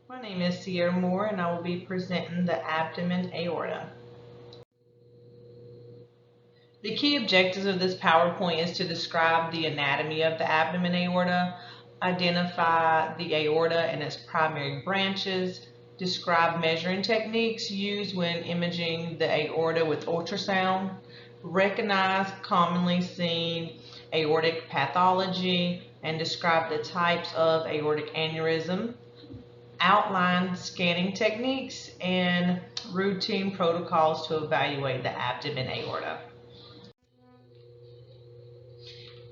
My name is Sierra Moore and I will be presenting the abdomen aorta. The key objectives of this PowerPoint is to describe the anatomy of the abdomen aorta, identify the aorta and its primary branches, describe measuring techniques used when imaging the aorta with ultrasound, recognize commonly seen aortic pathology, and describe the types of aortic aneurysm, outline scanning techniques, and routine protocols to evaluate the abdomen aorta.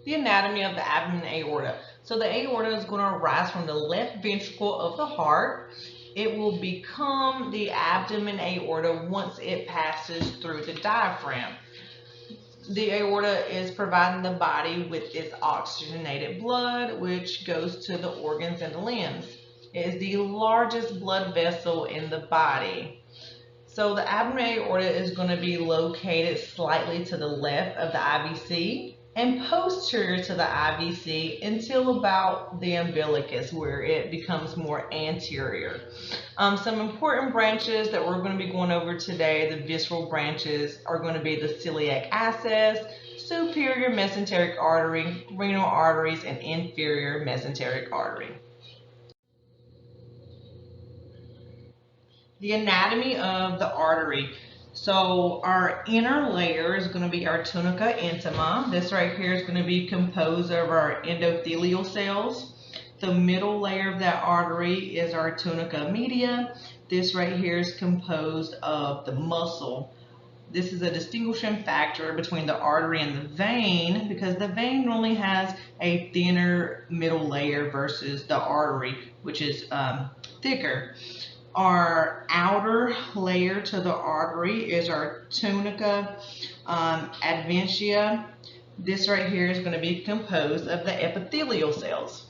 The anatomy of the abdomen aorta. So the aorta is going to arise from the left ventricle of the heart. It will become the abdomen aorta once it passes through the diaphragm. The aorta is providing the body with its oxygenated blood, which goes to the organs and the limbs. It is the largest blood vessel in the body. So the abdomen aorta is going to be located slightly to the left of the IVC and posterior to the IVC until about the umbilicus, where it becomes more anterior. Some important branches that we're going to be going over today, the visceral branches, are going to be the celiac access, superior mesenteric artery, renal arteries, and inferior mesenteric artery. The anatomy of the artery. So our inner layer is going to be our tunica intima. This right here is going to be composed of our endothelial cells. The middle layer of that artery is our tunica media. This right here is composed of the muscle. This is a distinguishing factor between the artery and the vein, because the vein normally has a thinner middle layer versus the artery, which is thicker. Our outer layer to the artery is our tunica adventitia. This right here is going to be composed of the epithelial cells.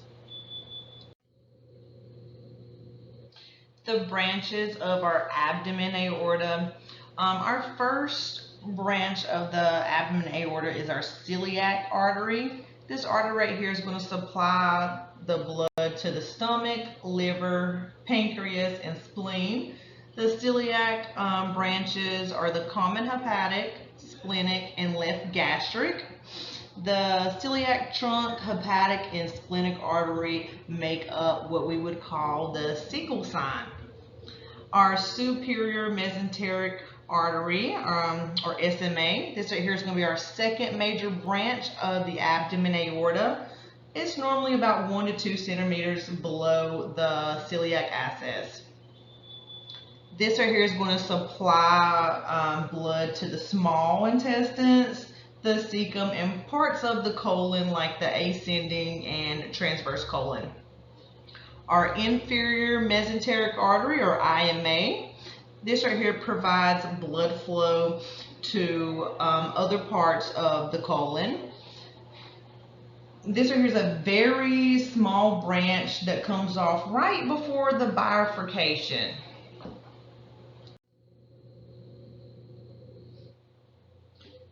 The branches of our abdomen aorta. Our first branch of the abdomen aorta is our celiac artery. This artery right here is going to supply the blood to the stomach, liver, pancreas, and spleen. The celiac branches are the common hepatic, splenic, and left gastric. The celiac trunk, hepatic, and splenic artery make up what we would call the sickle sign. Our superior mesenteric artery, or SMA. This right here is going to be our second major branch of the abdomen aorta. It's normally about 1 to 2 centimeters below the celiac access. This right here is going to supply blood to the small intestines, the cecum, and parts of the colon like the ascending and transverse colon. Our inferior mesenteric artery, or IMA. This right here provides blood flow to other parts of the colon. This right here is a very small branch that comes off right before the bifurcation.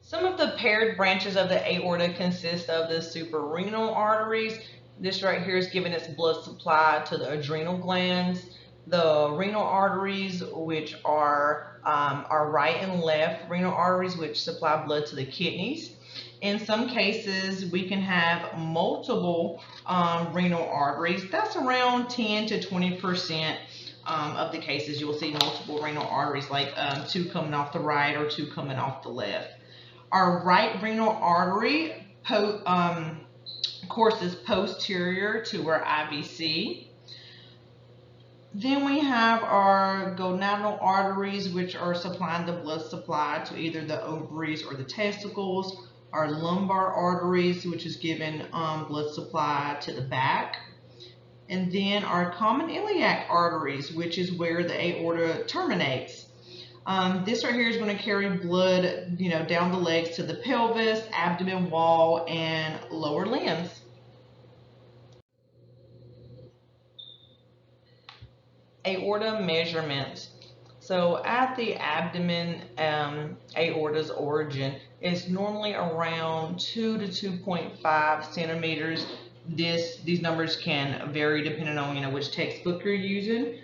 Some of the paired branches of the aorta consist of the suprarenal arteries. This right here is giving its blood supply to the adrenal glands. The renal arteries, which are right and left renal arteries, which supply blood to the kidneys. In some cases, we can have multiple renal arteries. That's around 10 to 20% of the cases. You will see multiple renal arteries, like 2 coming off the right or 2 coming off the left. Our right renal artery courses posterior to our IVC. Then we have our gonadal arteries, which are supplying the blood supply to either the ovaries or the testicles. Our lumbar arteries, which is giving blood supply to the back. And then our common iliac arteries, which is where the aorta terminates. This right here is going to carry blood, down the legs to the pelvis, abdomen wall, and lower limbs. Aorta measurements. So at the abdomen aorta's origin, it's normally around 2 to 2.5 centimeters. These numbers can vary depending on which textbook you're using.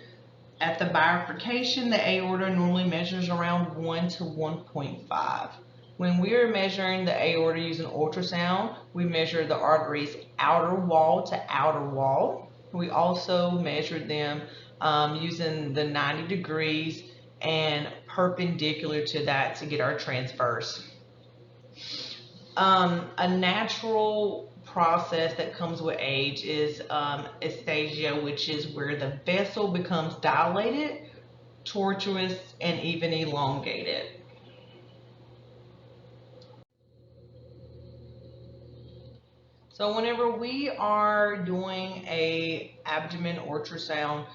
At the bifurcation, the aorta normally measures around 1 to 1.5. When we are measuring the aorta using ultrasound, we measure the artery's outer wall to outer wall. We also measure them using the 90 degrees and perpendicular to that to get our transverse. A natural process that comes with age is astasia, which is where the vessel becomes dilated, tortuous, and even elongated. So whenever we are doing a abdomen ultrasound,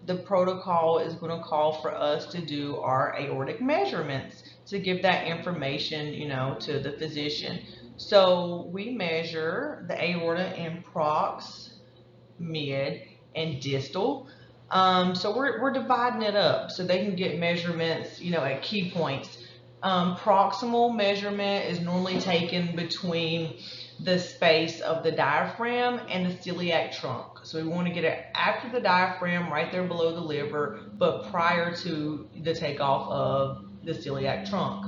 the protocol is going to call for us to do our aortic measurements to give that information, to the physician. So we measure the aorta in prox, mid, and distal. So we're dividing it up so they can get measurements, at key points. Proximal measurement is normally taken between the space of the diaphragm and the celiac trunk. So we want to get it after the diaphragm, right there below the liver, but prior to the takeoff of the celiac trunk.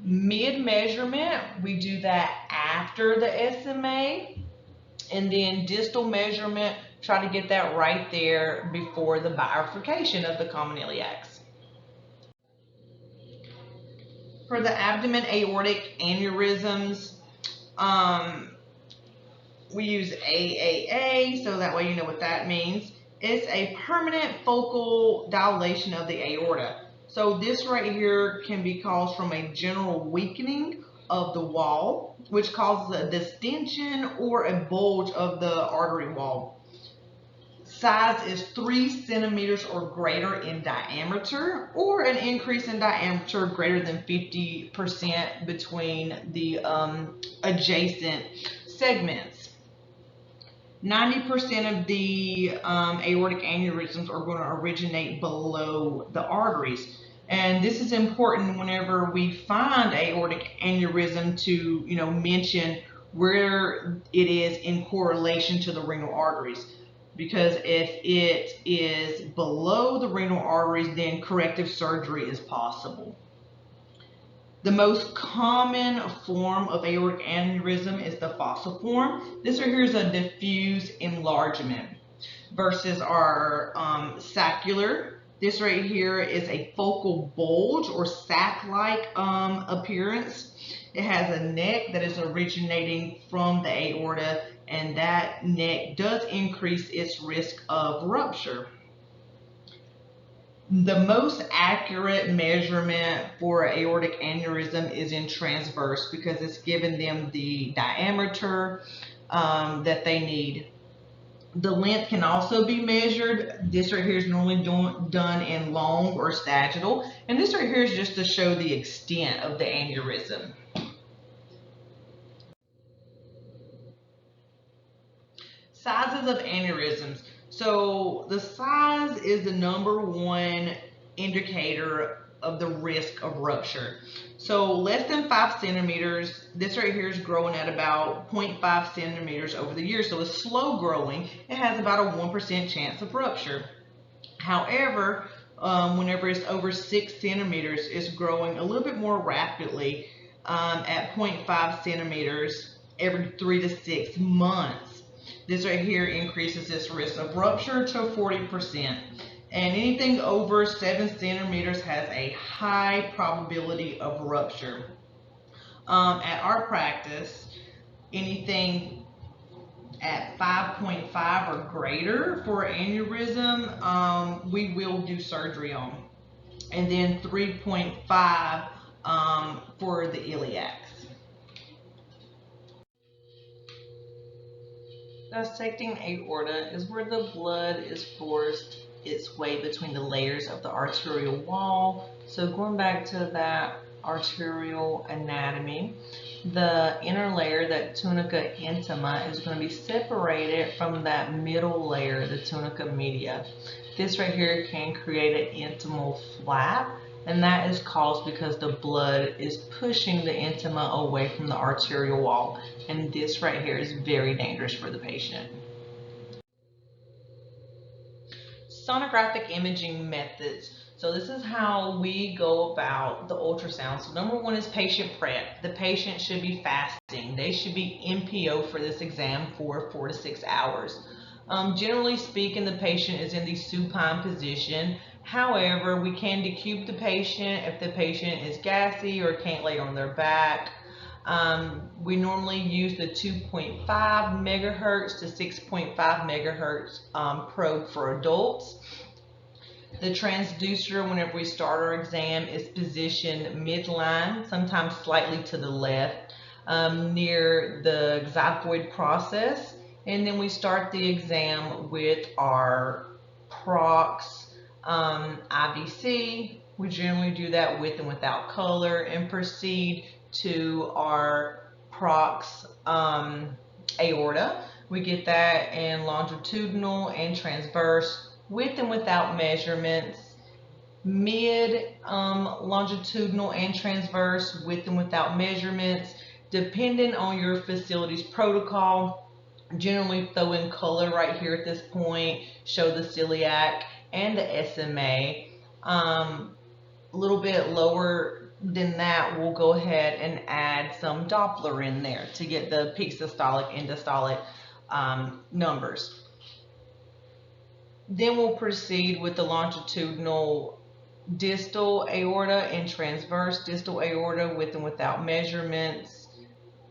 Mid measurement, we do that after the SMA, and then distal measurement, try to get that right there before the bifurcation of the common iliacs. For the abdomen aortic aneurysms, we use AAA, so that way you know what that means. It's a permanent focal dilation of the aorta. So this right here can be caused from a general weakening of the wall, which causes a distension or a bulge of the artery wall. Size is 3 centimeters or greater in diameter, or an increase in diameter greater than 50% between the adjacent segments. 90% of the aortic aneurysms are going to originate below the arteries. And this is important whenever we find aortic aneurysm to, mention where it is in correlation to the renal arteries. Because if it is below the renal arteries, then corrective surgery is possible. The most common form of aortic aneurysm is the falciform. This right here is a diffuse enlargement versus our saccular. This right here is a focal bulge or sac-like appearance. It has a neck that is originating from the aorta, and that neck does increase its risk of rupture. The most accurate measurement for aortic aneurysm is in transverse because it's giving them the diameter that they need. The length can also be measured. This right here is normally done in long or sagittal, and this right here is just to show the extent of the aneurysm. Sizes of aneurysms. So the size is the #1 indicator of the risk of rupture. So less than 5 centimeters, this right here is growing at about 0.5 centimeters over the year. So it's slow growing. It has about a 1% chance of rupture. However, whenever it's over 6 centimeters, it's growing a little bit more rapidly at 0.5 centimeters every 3 to 6 months. This right here increases this risk of rupture to 40%. And anything over 7 centimeters has a high probability of rupture. At our practice, anything at 5.5 or greater for aneurysm, we will do surgery on. And then 3.5 for the iliacs. Dissecting aorta is where the blood is forced its way between the layers of the arterial wall. So going back to that arterial anatomy, the inner layer, that tunica intima, is going to be separated from that middle layer, the tunica media. This right here can create an intimal flap, and that is caused because the blood is pushing the intima away from the arterial wall, and this right here is very dangerous for the patient. Sonographic imaging methods. So this is how we go about the ultrasound. So number one is patient prep. The patient should be fasting. They should be NPO for this exam for 4 to 6 hours. Generally speaking, the patient is in the supine position. However, we can decube the patient if the patient is gassy or can't lay on their back. We normally use the 2.5 megahertz to 6.5 megahertz probe for adults. The transducer, whenever we start our exam, is positioned midline, sometimes slightly to the left, near the xiphoid process. And then we start the exam with our prox IVC. We generally do that with and without color, and proceed to our prox aorta. We get that in longitudinal and transverse, with and without measurements, mid longitudinal and transverse, with and without measurements, depending on your facility's protocol. Generally throw in color right here at this point, show the celiac and the SMA. A little bit lower than that, we'll go ahead and add some Doppler in there to get the peak systolic and diastolic numbers. Then we'll proceed with the longitudinal distal aorta and transverse distal aorta, with and without measurements,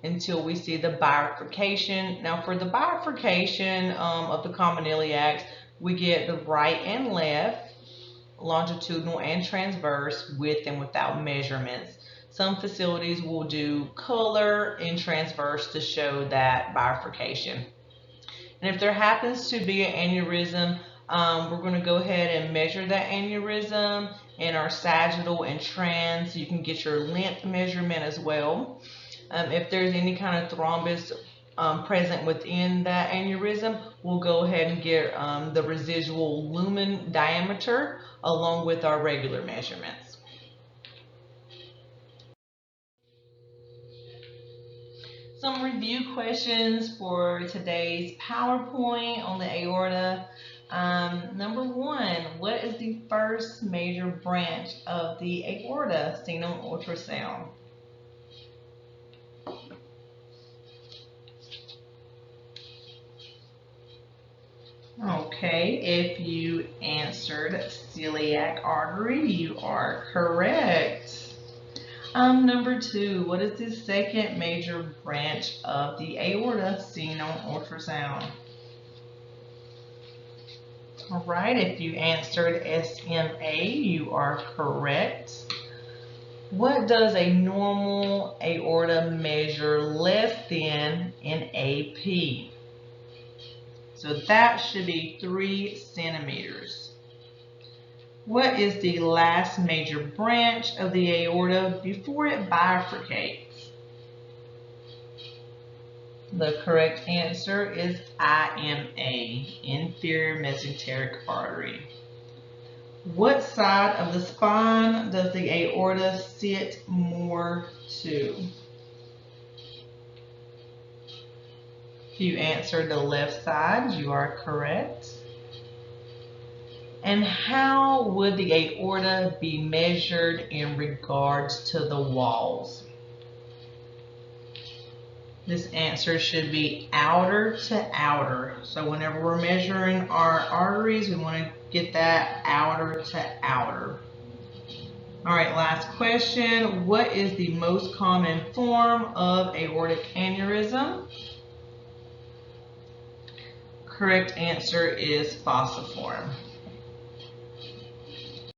until we see the bifurcation. Now for the bifurcation of the common iliacs, we get the right and left, longitudinal and transverse, with and without measurements. Some facilities will do color and transverse to show that bifurcation. And if there happens to be an aneurysm, we're going to go ahead and measure that aneurysm in our sagittal and trans. You can get your length measurement as well. If there's any kind of thrombus present within that aneurysm, we'll go ahead and get the residual lumen diameter along with our regular measurements. Some review questions for today's PowerPoint on the aorta. Number one, what is the first major branch of the aorta seen on ultrasound? Okay, if you answered celiac artery, you are correct. Number two, what is the second major branch of the aorta seen on ultrasound? All right, if you answered SMA, you are correct. What does a normal aorta measure less than in AP? So that should be 3 centimeters. What is the last major branch of the aorta before it bifurcates? The correct answer is IMA, inferior mesenteric artery. What side of the spine does the aorta sit more to? If you answered the left side, you are correct. And how would the aorta be measured in regards to the walls? This answer should be outer to outer. So whenever we're measuring our arteries, we want to get that outer to outer. All right, last question. What is the most common form of aortic aneurysm? Correct answer is falciform.